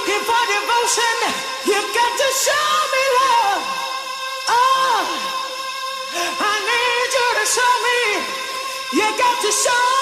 looking for devotion, you've got to show me love. Oh, I need you to show me. You got to show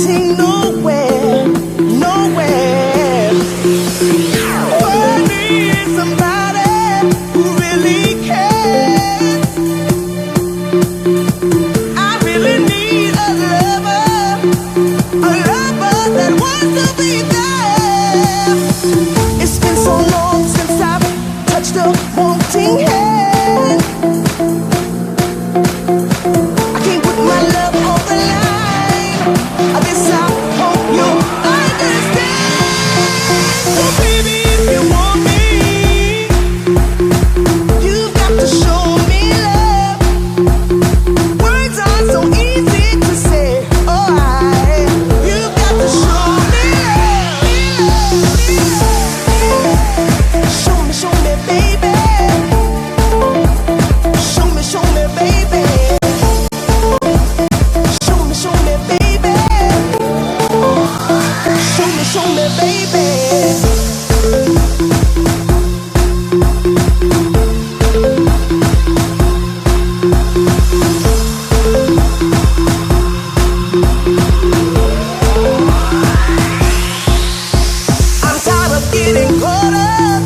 getting nowhere, nowhere. I need somebody who really cares. I really need a lover that wants to be there. It's been so long since I've touched a wanting hand. I can't put my love on the line. I guess I hope you understand. So baby, if you want me, you've got to show me love. Words aren't so easy to say. Oh, you've got to show me love. Show me, baby. Show me, baby. Show me, baby. Show me, baby. I'm tired of getting caught up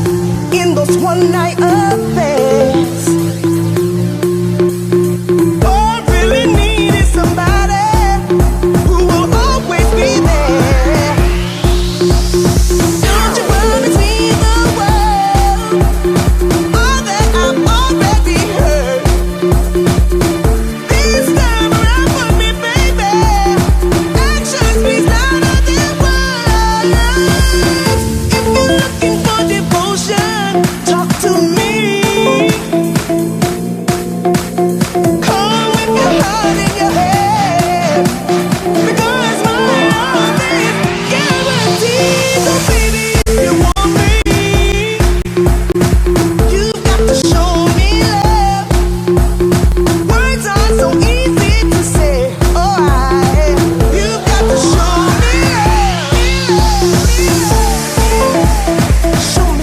in those one night affairs. All I really need is somebody who will always be there. Don't you promise me the world, all that I've already heard. This time around for me, baby. Action speaks louder than words. If you're looking for devotion, talk to me. Come with your heart in your hand, because my love is guaranteed. So baby, if you want me, you've got to show me love. Words aren't so easy to say. Oh, you've got to show me love.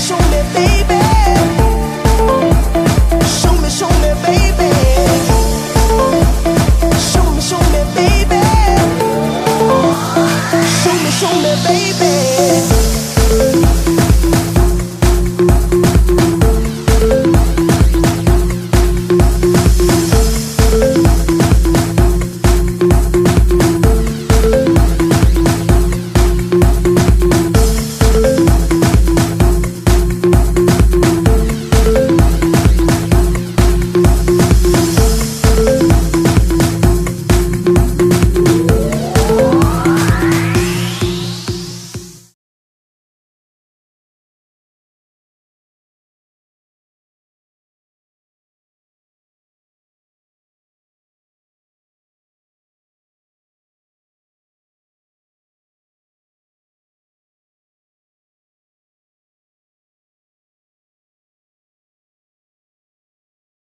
Show me, baby. Show me, baby. Show me, baby.